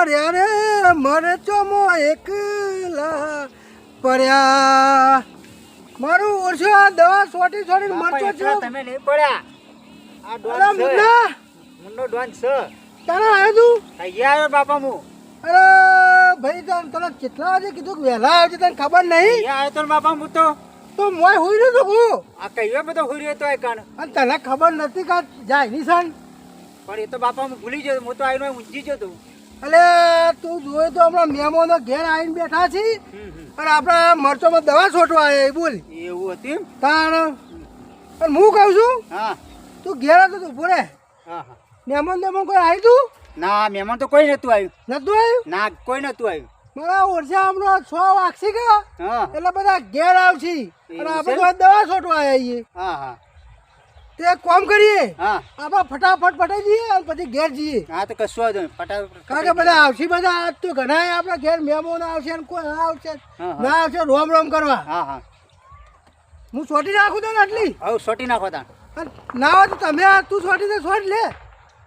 મર્યા રે મરચોમો એકલા પડ્યા. મારું ઓછો આ દવા સોટી સોટી મરચો છે. તમે નહીં પડ્યા. આ અરે મુન્ના મુન્નો ડોન છે. તારા આવ્યો તું? તૈયાર બાપા હું. અરે ભાઈ તને કેટલા વાગે કીધું કે વહેલા આવજે તને ખબર નહીં? આવ્યો તો બાપા હું તો મોય હોઈ રહ્યો તો હું. આ કયો બધો હુર્યો તો કાન. અને તને ખબર નથી કે જાય નિશાન. પણ એ તો બાપા હું ભૂલી ગયો. હું તો આવીને ઊંઘી ગયો તો. અલે તું જોયે તો હમણાં મહેમાનો ઘેર આવીને બેઠા છે અને આપણા મરચોમાં દવા છોટવા આવ્યા બોલ. એવું હતું એમ? તાણ અને હું કહું છું હા તું ઘેર હતો તું પૂરે હા. મહેમાન કોઈ આવી તું? ના મહેમાન તો કોઈ નતું આવ્યું. નતું આવ્યું? ના કોઈ નતું આવ્યું. મારા ઓરસા હમણાં 6 વાગશે ગયા હા એટલે બધા ઘેર આવશે અને આપણે તો દવા છોટવા આવ્યા. હા હા તે એક કામ કરીએ હા આપણે ફટાફટ પટાઈ દઈએ અને પછી ઘેર જઈએ. હા તો કશું વાંધો નહીં. કારણ કે બધા આવશે બધા આજ તો ઘણા આપણા ઘેર મહેમાનો આવશે અને કોઈ આવશે હા. ના આવશે રોમ રોમ કરવા. હા હા હું છોટી નાખું તને આટલી હવે સોટી નાખો તા. અને ના હોય તો તમે તું છોટી દે છોડ લે.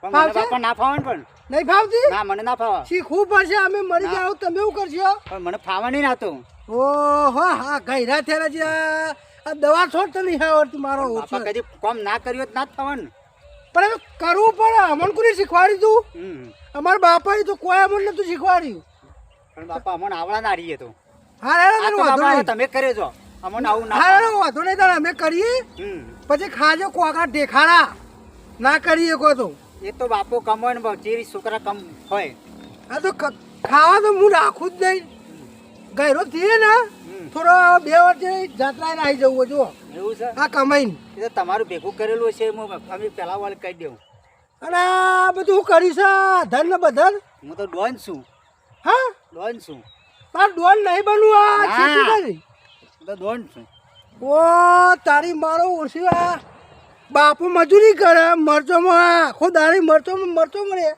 પણ મને ફાવશે? બાપા ના ફાવે ને પણ. નહીં ફાવતી? ના મને ના ફાવે. શીખવું પડશે. અમે મરી જાવ તમે એવું કરશો? પણ મને ફાવા નહીં નાતો. ઓહો હા ગયરા થયેલા છે આ દવા છોડ તો નહીં આવડતી મારો બાપા ઓછો. કદી કોમ ના કર્યું ના જ થવાનું. પણ હવે કરવું પડે. અમને કોને શીખવાડ્યું તું? હમ. અમારા બાપાએ તો કોઈ અમને નતું શીખવાડ્યું. પણ બાપા અમને આવડા ના રહીએ તો. હા હેડો આ તને તો વાંધો બાપા નહીં. તમે કરે છો. અમને આવું ના હા ફાવે. હેડો વાંધો નહીં તારે અમે કરીએ હમ. પછી ખાજો કોકા ઢેખાડા ના કરીએ કો તો. એ તો બાપો કમાય ને જેવી છોકરા કમ હોય. આ તો ખાવા તો હું રાખું જ નહીં. ગયરો થઈએ ને થોડો 2 વર્ષે જાત્રાએ આવી જવું જો એવું છે? આ કમાઈને. એ તો તમારું ભેગું કરેલું છે. અમે પેલા વાળે કહી દઉં. અને આ બધું હું કરીશ ધન ને બધન. હું તો ડોન છું. હા ડોન છું. તાર ડોન નહીં બનવું આ ના. ખેતી કરી. હું તો ડોન છું. ઓ તારી મારો ઓછી આ બાપુ મજૂરી કરે મરચોમાં આખો દાડી મરચો મળે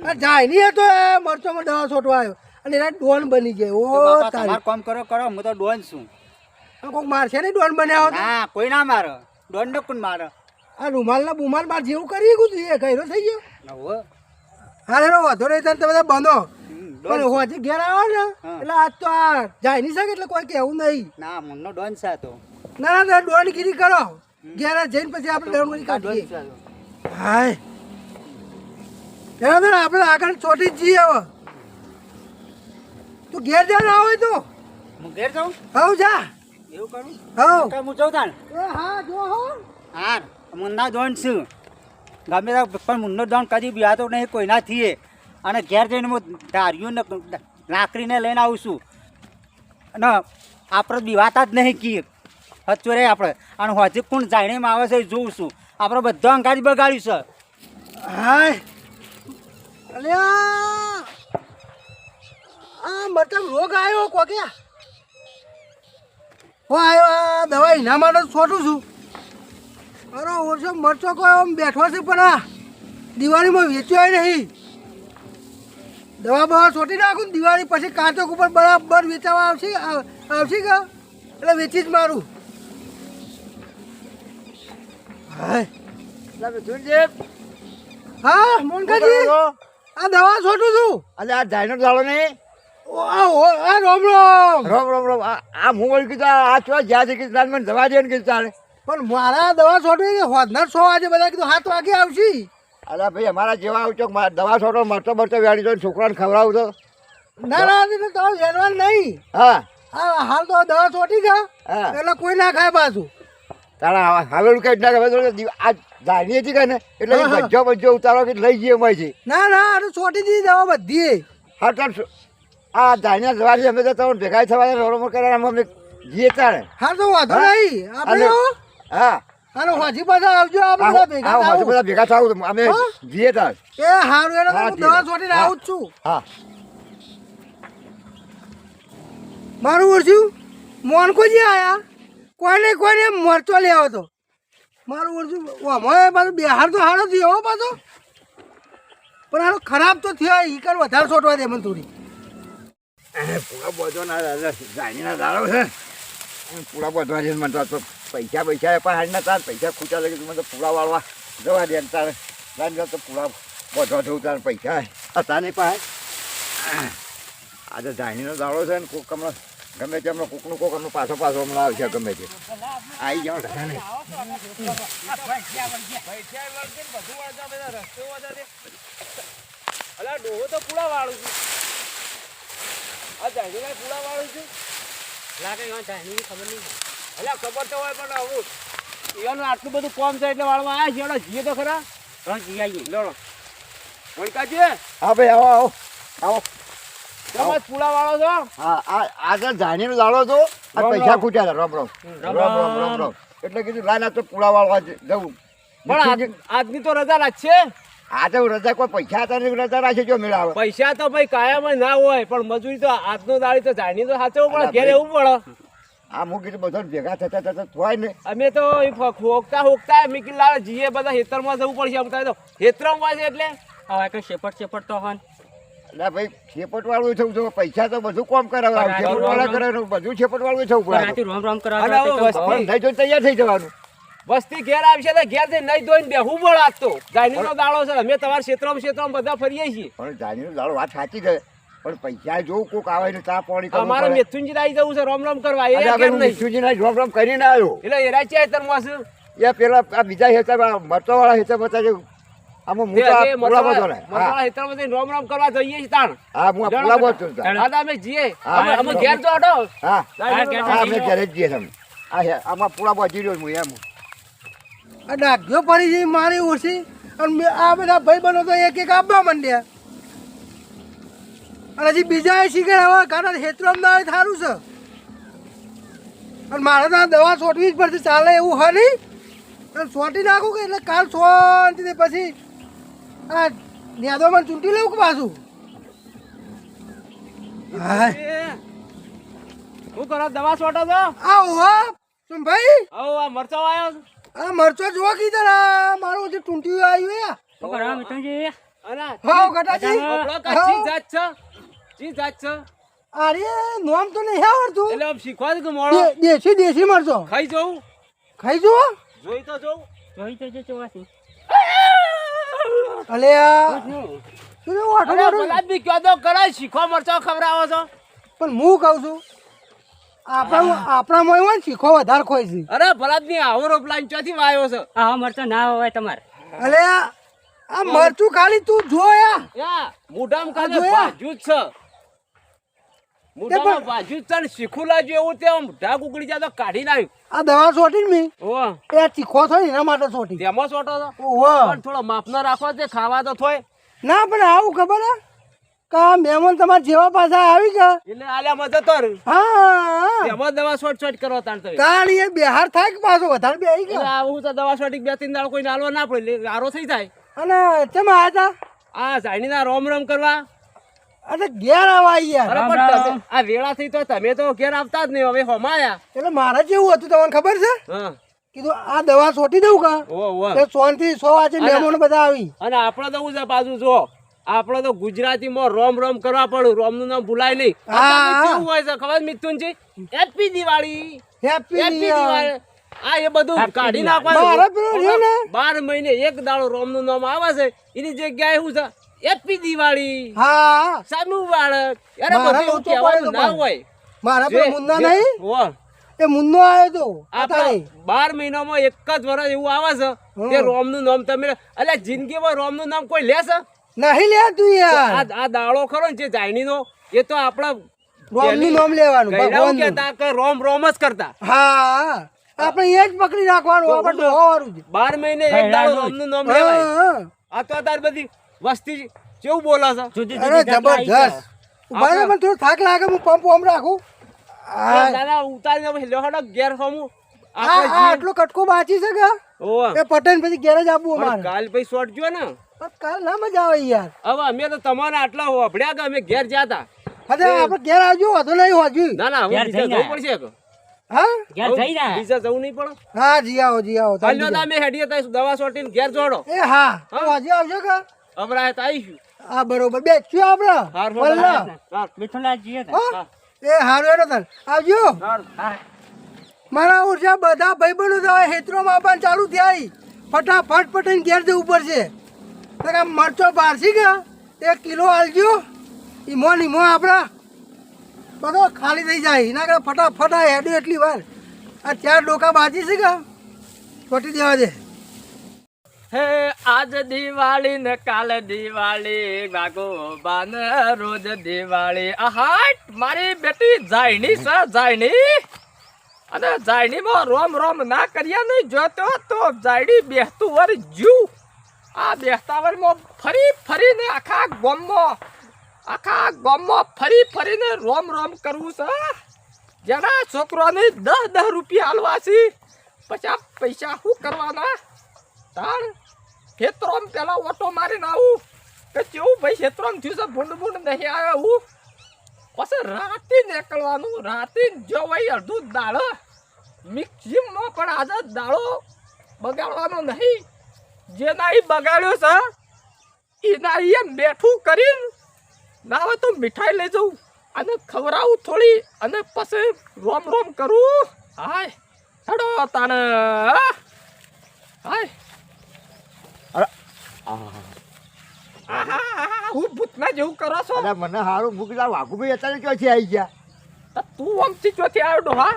આ જાય નહીં તો એ મરચોમાં દવા છોટવા આવ્યો અને એના ડોન બની જાય. તો ઓ બાપા તારી તમારું કામ કરો હું તો ડોન છું. કોઈક મારશે નહીં ડોન બન્યા હોત. ના કોઈ ના મારે. ડોન ને કોણ મારે? આ રૂમાલના બુમાલ બાર જેવું કરી ગયું એ ગયરો થઈ ગયો. નવો. હા રે વધો નહીં તમે બધા બનો ડોન પણ હોજે ઘેર આવો ને હા. એટલે આજ તો આ જાય નહીં શકે એટલે કોઈ કહેવું નહીં. ના મનનો ડોન છે આ તો. ના ના ડોન ગીરી કરો ઘેર જઈને પછી આપણે ડોન આ ડોન કાઢીએ. છે આ તો. હાય એના આપણે આગળ ચોટી જ જઈએ હવે. તું ઘેર જા ના હોય તો હું ઘેર જાઉં? હવ જા. એવું કરું? હવ કે હું જાઉં તાણ? એ હા જો હો. હા મુન્ના ડોન છું. ગમે ત્યાં પણ મુન્નો ડોન કદી બિહાતો નહીં કોઈના થઈએ. અને ઘેર જઈને હું ધાર્યું ને લાકડીને લઈને આવું છું. અને આપણે બીવાતા જ નહીં કીએ હચ્ચો રે આપણે. અને હજી કોણ જાણીમાં આવે છે એ જોઉં છું. આપણે બધા અંગાજ બગાડ્યું છે. હાય અલે આ મતલબ રોગ આવ્યો કોક્યા હો આવ્યો. આ દવા એના માટે છોટું છું. અરે ઓછો મરચો કોઈ આમ બેઠો છે પણ આ દિવાળીમાં વેચ્યો નહીં. દવા બવા છોટી નાખું ને દિવાળી પછી કાચક ઉપર બરાબર વેચાવા આવશે કે એટલે વેચી જ મારું. હાય હા મોનકાજી આ દવા છોટું છું. અરે આ ડાયનો દાડો નહીં. આ રોમ રોમ. રોમ આ હું વળી કીધું આ છો જ્યાં છે કીધું મને દવા દે ને કીધું તારે. પણ મારા દવા છોટવી કે હોદનાર 6 વાગે બધા કીધું 7 વાગે આવશે. અરે ભાઈ અમારા જેવા આવજો દવા છોટો મરતો વેણી જો છોકરાને ખવડાવું તો. ના ના તો વેરવાન નહીં. હા હા હાલ તો દવા છોટી ગયા હા એટલે કોઈ ના ખાય પાછું. તારા હવે કઈ ના ખબર આ ધાણી હતી કે ને એટલે બજો ઉતારો કે લઈ જઈએ એમાં. ના ના આ છોટી દીધી દવા બધી. હા તો આ ધાણિયા દવા છે અમે તો તમને ભેગા થવા રોડમાં કર્યા અમે જઈએ તારે. હા તો વાંધો નહીં આપણે હા હાલો હોજી પાછા આવજો આપણે બધા ભેગા થાવું. બધા ભેગા થાવું અમે જઈએ તાર. એ હારું એને હા, હું ઠીક દવા છે. છોટીને આવું જ છું. હા મારું ઓળખ્યું મોનકોજી આયા કોઈને મરચો લેવો તો મારું ઓળખ્યું અમારે પાછું બિહાર તો હારો થયો હો પાછો પણ હારો ખરાબ તો થયો ઈ કર વધારે છોટવા દે મને થોડી. પૂરા બધોના ધાણીના દાડો છે પૂરા બધવા છે મને તો પૈસા પણ હાડના તાર પૈસા ખૂટા લાગે મને તો પૂરા વાળવા જવા દે તારે તો પૂરા બધવા થયું તારે પૈસા હતા નહીં પાસે આજે ધાણીનો દાડો છે ને કોક હમણાં ગમે તે હમણાં કોકનું કોક હમણાં પાછો હમણાં આવશે ગમે તે આવી જાઓ ધાણી અલા ડોહો તો પૂળા વાળું છું આ જાણીને પૂળા વાળું છું લાગે જાણી ખબર નહીં અલા ખબર તો હોય પણ આવું એનું આટલું બધું કોમ છે એટલે વાળવા આવ્યા છે જીએ તો ખરા જી આવીએ લડો વણકાજી હા ભાઈ આવો આવો આવો તમે પૂળા વાળો છો હા આજે ધાણીનો દાડો હતો આ પૈસા ખૂટ્યા હતા રામ રામ એટલે કીધું લાના તો પૂળા વાળવા જવું પણ આજની તો રજા રાખશે આ તો રજા કોઈ પૈસા હતા ને રજા રાખે જો મેળા આવે પૈસા તો ભાઈ કાયમ ના હોય પણ મજૂરી તો આજનો દાડી તો જાણી તો સાચવવું પડે ઘેર એવું પડે આ મૂકી તો બધા ભેગા થતા થોય ને અમે તો હોકતા મીકી લાવે જીએ બધા ખેતરમાં જવું પડશે અમ તો ખેતરમાં છે એટલે હવે કઈ શેપટ તો હોય એટલે ભાઈ છેપટ વાળું થવું છે પૈસા તો બધું કોમ કરાવે છેપટ વાળા કરે બધું છેપટ વાળું થવું પડે રામ થઈ તો તૈયાર થઈ જવાનું વસ્તી ઘેર આવશે તો ઘેર જઈને નહીં ધોઈને બેહવું પડે આજ તો જાણીનો દાડો છે અમે તમારા ક્ષેત્રમાં બધા ફરીએ છીએ પણ જાણીનો દાડો વાત સાચી છે પણ પૈસા જોવું કોક આવે ને ચા પાણી અમારે મેથુંજી આવી જવું છે રામ કરવા એ કેમ નહીં મિથુનજી રોમ કરીને આવ્યો એટલે એરા છે ખેતરમાં છે એ પેલા આ બીજા હેતર મરચો વાળા હેતર બતા આમાં મોટા પૂળા બધો ને રામ કરવા જઈએ છીએ તાણ હા હું પૂળા બધો હા અમે જઈએ અમે ઘેર જો હટો હા અમે ઘરે જ જઈએ તમે આમાં પૂળા બધી રહ્યો હું એમ આ ડાઘ્યો પડી જઈ મારી ઓછી અને આ બધા ભાઈ બનો તો એક એક આપવા માંડ્યા અને હજી બીજા શીખે હવે કારણ હેતરામ ના સારું છે અને મારે તો દવા છોટવી જ પડશે ચાલે એવું હોય નહીં અને છોટી નાખું કે એટલે કાલ શાંતિથી પછી આ યાદોમાં ચૂંટી લઉં કે પાછું હા શું કરો દવા છોટો છો આવો હા શું ભાઈ આવો આ મરચો આવ્યો આ મરચો જોવા કીધા ના મારું જે ટૂંટી આવ્યું અને હા ગટાજી ચી જાત છે ચી જાત છે અરે નોમ તો નહીં આવડતું એટલે આમ શીખવા દે કે મોળો દેશી મરચો ખાઈ જવું ખાઈ જુઓ જોઈ તો જોઉં અલે શું વાટો અરે બલાદમી કયો તો કરાય શીખવા મરચો ખવડાવો છો પણ હું કહું છું આપણામાં હોય ને શીખો વધારે ખોય છે અરે બલાદમી આવો રોપલાઈન ચોથી વાયો છે આ મરચા ના હોય તમારે અલે આ મરચું ખાલી તું જોયા યા મુઢામ કાને જોયા? બાજુ જ છે મુઢામાં બાજુ જ છે ને શીખું લાગ્યું એવું તે આમ ઢાક ઉકળી જાય તો કાઢી નાખ્યું આ દવા છોટી ને મી ઓ એ ચીખો થાય ને એના માટે છોટી તેમાં સોટો તો ઓહો પણ થોડો માપનો રાખો તે ખાવા તો થોય ના પણ આવું ખબર હે કે આ મહેમાન તમારા જેવા પાછા આવી ગયા એટલે આલ્યા મજે તર હા તેમાં દવા છોટ કરો તાણ તો તાણ એ બિહાર થાય કે પાછો વધારે બે આવી એટલે ગયા આવું તો દવા છોટી 2-3 દાળ કોઈ નાલવા ના પડે એટલે આરો થઈ જાય અને ચમ આયા હતા આ જાણીના રોમ કરવા અરે ઘેર આવા યાર અરે પણ તમે આ વેળા થઈ તો તમે તો ઘેર આવતા જ નહીં હવે હોમાયા એટલે મારે જેવું હતું તમને ખબર છે હા કીધું આ દવા છોટી દઉં કા ઓ તે સોનથી 100 આજે મહેમાનો બધા આવી અને આપણે તો છે બાજુ જો આપણે તો ગુજરાતીમાં રોમ કરવા પડું રોમનું નામ ભૂલાય નહીં આપણે કેવું હોય છે ખબર Mithunji happy Diwali happy happy Diwali આ એ બધું કાઢી મારે નાખવાનું પેલું રહ્યું ને 12 મહિને એક દાડો રોમનું નામ આવે છે એની જગ્યાએ શું છે હેપી દિવાળી હા સાનું બાળક અરે મારા બધું એવું તો કહેવાનું પડે ના હોય મારા પેલો મુન્ના નહીં હો એ મુન્નો આવ્યો તો આપણે 12 મહિનામાં એક જ વર્ષ એવું આવે છે કે રોમનું નામ તમે અલ્યા જિંદગીમાં રોમનું નામ કોઈ લેશે નહીં લે તું યાર આ દાડો ખરો ને જે જાયણીનો એ તો આપણા રોમનું નામ લેવાનું ગયડાઓ ભગવાનનું કહેતા કે રોમ જ કરતા હા આપણે એ જ પકડી રાખવાનું આપણે તો હોવાનું છે 12 મહિને એક દાડો રોમનું નામ લેવાય હા, આ તો તાર બધી વસ્તી કેવું બોલે છે અરે જબરજસ્ત ઉભા રહો, મને થોડો થાક લાગે હું પંપ ઓમ રાખું દાદા ઉતારીને પછી લેવાડો ઘેર હમું આટલો કટકો બાચી છે કે ઓવા એ પટેલ પછી ઘેર જ આપવું પણ અમારે કાલ પછી શોર્ટ જો ને પણ કાલ ના મજા આવે યાર હવે અમે તો તમારે આટલા હોભળ્યા કે અમે ઘેર જતા હવે આપણે ઘેર આવજો વધુ નહીં હોજુ ના ના હવે ઘેર બીજા જઈને જવું પડશે કે હા ઘેર જઈ રહ્યા બીજા જવું નહીં પડે હા જી આવો કાલ અમે હેડીએ તો દવા સોટીને ઘેર જોડો એ હા હજી આવજો કે હમણાં તો આવીશું હા બરોબર બેસ્યું આપણે હાર વલ્લા. મિથુનલાલજી હો? એ હારું એનો તને આવજો મારા ઉર્જા બધા ભાઈબંધો તો હવે હેતરોમાં આવવાનું ચાલુ થયા ફટાફટ પટાઈને ઘેર જવું પડશે તો કે મરચો બારસી ગયા 1 કિલો આલજો ઈમો આપણા બધો ખાલી થઈ જાય એના કરતા ફટાફટ આ હેડે એટલી વાર આ 4 ડોકા બાજી છે કે છોટી દેવા દે. હે આજ દિવાળી ને કાલે દિવાળી ભાગોબાન રોજ દિવાળી આ હાટ મારી બેટી જાયણી છે જાયણી અને જાયણીમાં રોમ રોમ ના કર્યા નહીં જોતો તો જાયણી બેસતું વર જ્યું આ બેસતા વરમાં ફરી ફરીને આખા ગામમાં ફરી ફરીને રોમ રોમ કરવું છે જેના છોકરોને 10 રૂપિયા આલવા છે પછી આ પૈસા શું કરવાના તાણ ખેતરોમ પેલા ઓટો મારીને આવું કે કેવું ભાઈ ખેતરોમ થયું છે ભૂંડ નહીં આવ્યો હું પછી રાતે નીકળવાનું રાતે જો ભાઈ અડધું દાડો મિક્સિમમાં પણ આજે દાડો બગાડવાનો નહીં જેના એ બગાડ્યો છે એના એ બેઠું કરીને ના હોય તો મીઠાઈ લઈ જવું અને ખવડાવું થોડી અને પછી રોમ રોમ કરું હાય હેડો તાણ હાય હું ભૂતના જેવું કરો છો અરે મને સારું ભૂખ લાગ વાઘુભાઈ અત્યારે ક્યાંથી આવી ગયા? તો તું આમથી ચોથી આવ્યો ડોહા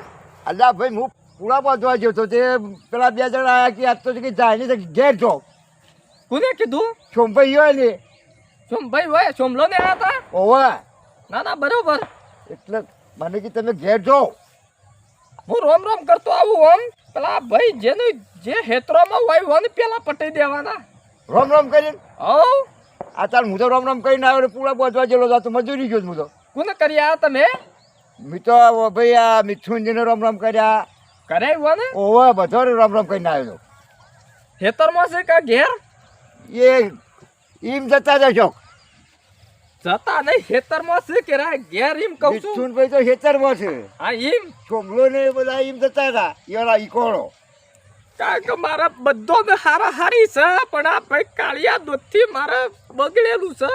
અલ્યા ભાઈ હું પૂરા બાંધવા ગયો તો તે પેલા 2 જણા આવ્યા કે આજ તો કે જાય નહીં તો ઘેર જો કોને કીધું સોમભાઈ હોય ને સોમભાઈ હોય સોમલો ને આવ્યા હતા ઓવે ના બરોબર એટલે મને કે તમે ઘેર જો. હું રોમ રોમ કરતો આવું ઓમ પેલા ભાઈ જેનું જે હેતરોમાં હોય વન પેલા પટાઈ દેવાના રોમ રોમ કરીને હો આ ચાલ હું તો રોમ રોમ કરીને આવ્યો ને પૂરા બાંધવા ગયેલો તો મજૂરી ગયો હું તો. કોને કરી આવ્યા તમે મેં તો ભાઈ આ મિથુનજીને રોમ રોમ કર્યા કરાવ્યો ને ઓવે બધો રોમ રોમ કરીને આવ્યો હેતરમાં છે કે ઘેર એ એમ જતા જશો. જતા નહીં હેતરમાં છે કે ઘેર એમ કહું છું મિથુનભાઈ તો ખેતરમાં છે, હા એમ છોકરો ને બધા એમ જતા હતા એના ઈકોળો. કારણ કે મારા બધો ને હારી છે પણ આ ભાઈ કાળિયા દૂધથી મારે બગડેલું છે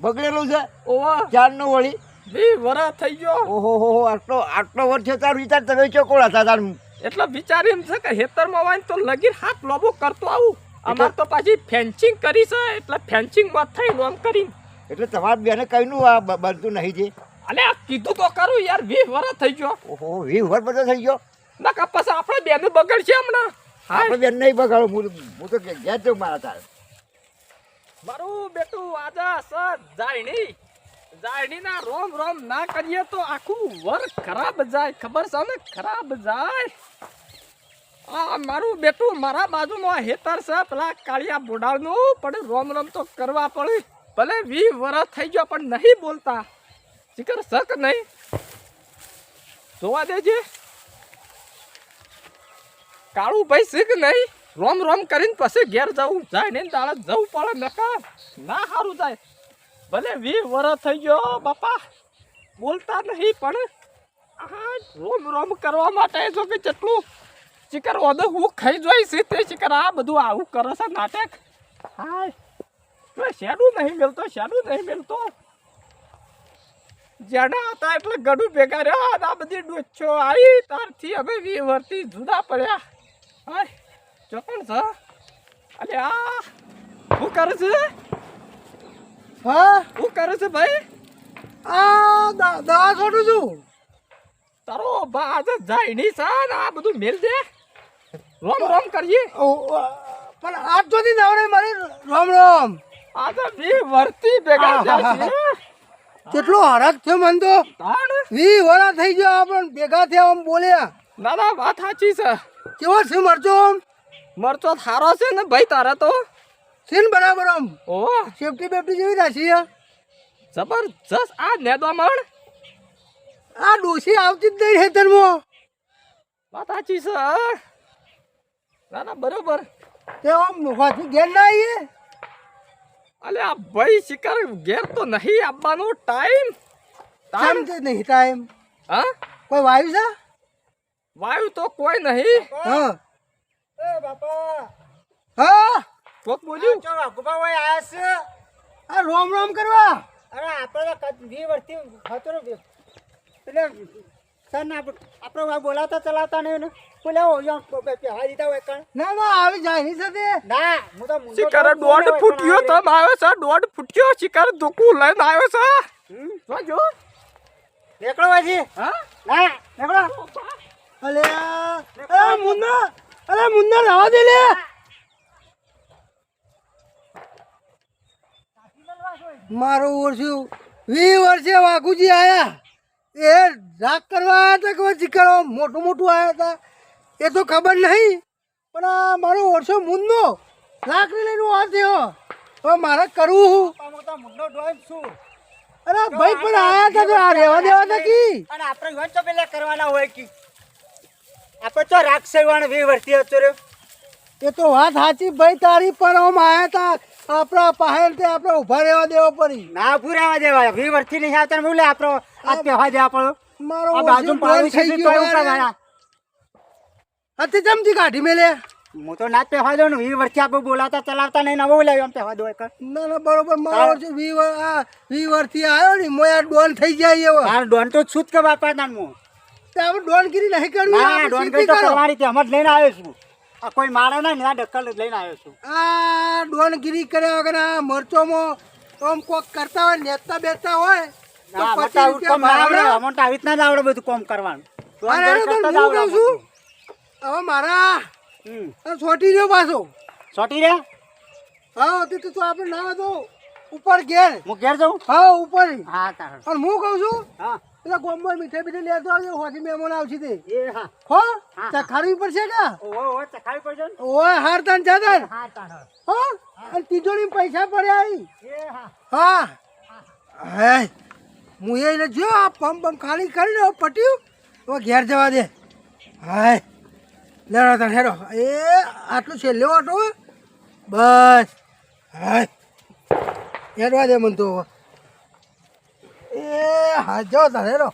બગડેલું છે ઓવા ચારનું વળી. 2 વર્ષ થઈ ગયો ઓહો હો આટલો વર્ષ છે તારું વિચાર તમે ચોકોડા હતા તારું. એટલે વિચાર એમ છે કે હેતરમાં હોય ને તો લગીર હાથ લોબો કરતો આવું અમાર તો પાછી ફેન્સિંગ કરી છે એટલે ફેન્સિંગ માં થઈને આમ કરીને એટલે તમારા બેને કઈનું આ બનતું નહીં છે? અલે આ કીધું તો કરું યાર 20 વર્ષ થઈ ગયો ઓહો 20 વર્ષ બધો થઈ ગયો. ના કા પછી આપણે બેને બગડશે હમણાં આપણે બેન નહીં બગાડો હું તો ઘેર જાઉં મારા તારે. મારું બેટું આજા સર જાયણી ના રોમ રોમ ના કરીએ તો આખું વર ખરાબ જાય ખબર છે ને ખરાબ જાય. આ મારું બેટું મારા બાજુમાં હેતર છે પેલા કાળિયા બોડાળનું પણ રોમ રોમ તો કરવા પડે ભલે 20 વર્ષ થઈ ગયો પણ નહીં બોલતા શિખર શક નહીં જોવા દેજે કાળું ભાઈ શીખ નહીં રોમ રોમ કરીને પછી ઘેર જવું જાય ને દાડે જવું પડે નકા ના સારું જાય ભલે 20 વર્ષ થઈ ગયો બાપા બોલતા નહીં પણ આ રોમ રોમ કરવા માટે જો કે જેટલું શિખર ઓદો હું ખાઈ જોઈશ તે શિખર આ બધું આવું કરે છે નાટક. હાય તો શેડું નહીં મેલતો જેના હતા એટલે ગડું ભેગા રહ્યા આ બધી ડોચ્છો આવી તારથી અમે 20 વર્ષથી જુદા પડ્યા. હાય ચોકણ છે અલે આ શું કરે છે હા શું કરે છે ભાઈ આ દવા છોડું છું. તારો બા આજે જાયણી છે ને આ બધું મેલ દે રોમ રોમ કરીએ પણ આજ સુધી નવડે મારી રોમ રોમ આજે 20 વર્ષથી ભેગા થયા છે કેટલો હરખ થયો મન તો તાણ 20 વર્ષ થઈ ગયો આપણે ભેગા થયા આમ બોલ્યા. ના વાત સાચી છે કેવો છે મરચો આમ મરચો થારો છે ને ભાઈ તારા તો છે ને બરાબર આમ ઓ સેફટી બેફટી જેવી રાખી જબરજસ્ત આ નેદોમણ આ ડોસી આવતી જ નહીં ખેતરમાં. વાત સાચી છે ના બરોબર તે આમ વાથી ઘેર ના આવીએ અલે આ ભાઈ શિકાર ઘેર તો નહીં આવવાનો ટાઈમ કેમ તે નહીં ટાઈમ? હા કોઈ વાયુ છે? વાયુ તો કોઈ નહીં હા એ બાપા હા કોક બોલ્યું ચો વાઘુબા હોય આયા છે. આ રોમ રોમ કરવા અરે આપણે તો 20 વર્ષથી હતો ને એટલે સર ને આપણે બોલાવતા ચલાવતા નહીં ને બોલાવો હા દીધા હોય કણ ના ના આવી જાય નહીં સાથે ના હું તો શિકાર 1.5 ફૂટ્યો તો આવ્યો છે 1.5 ફૂટ્યો શિકાર ધોકું લઈને આવ્યો છે તો જો નીકળો હજી હા ના નીકળો અરે મુન્ના રવા દે લે મારું ઓળખ્યું 20 વર્ષે વાઘુજી આયા એ રાગ કરવા આવ્યા હતા કે ચીકરો મોટું મોટું આવ્યા હતા એ તો ખબર નહીં પણ આ મારો ઓળશો મુન્નો લાકડી લઈને આ થયો હવે મારે કરવું હું મુન્નો ડોન છું અરે ભાઈ પણ આયા હતા તો આ રહેવા દેવા હતા કી અને આપણે હોય તો પેલા કરવાના હોય કે આપણે તો રાખશે 20 વર્ષથી હતો રે એ તો વાત સાચી ભાઈ તારી પણ આમ આયા હતા આપણા પાસે તે આપણે ઊભા રહેવા દેવા પડી ના પૂરાવા દેવાય 20 વર્ષથી નહીં આવતા બોલે આપણો આ તહેવાર દેવા પડો મારો આ બાજુ ઓળશો પાડોશી થઈ છે ગયો તો એવું કરવાના. હતી ચમચી કાઢી મેલે હું તો ના જ પહેવા દઉં ને 20 વર્ષથી આપણે બોલાતા ચલાવતા નહીં નવો બોલાવ્યો આમ પહેવા દો એક ના ના બરોબર મારો ઓળશો 20 વર્ષથી આવ્યો ને મોયા ડોન થઈ જાય એવો તાર ડોન તો છૂટ કે બાપા તાન હું તે આપણે ડોનગીરી નહીં કરવી ના આપણે ડોન સીધી કઈ તો કરો. કરવાની તે હમણાં જ લઈને આવ્યો છું આ કોઈ મારે ના ના ડક્કલ જ લઈને આવ્યો છું આ ડોનગીરી કર્યા વગર આ મરચોમાં આમ કોક કરતા હોય નેતા બેસતા હોય તો ના 25 મોટા કોમ ના આવડે અમને તો આવી રીતના જ આવડે બધું કોમ કરવાનું ડોન અરે ડોન તો કરતા જ હું આવડે કહું છું બધું. હવે મારા હમ આ છોટી રહ્યો પાછો સોટી રે હા તે તો આપણે ના તો ઉપર ઘેર હું ઘેર જાઉં હા ઉપર હા તાર અને હું કહું છું હા પેલા ગોમમાં મીઠાઈ બીઠાઈ લેતો આવજો હોજી મહેમાન આવશે તે એ હા હો હા. ચખાડવી પડશે કા ઓહો ચખાવી પડશે ને ઓય હાર તાન જાતા હા તાર હો અને તિજોરી પૈસા પડ્યા અહીં એ હા હા હે હું એને જો આ પંપ ખાલી કરીને હવે પટ્યું હવે ઘેર જવા દે હાય લેડો તને હેડો એ આટલું છેલ્લે ઓટો બસ હાય હેડવા દે મને તો એ હા જાઓ તારે હેડો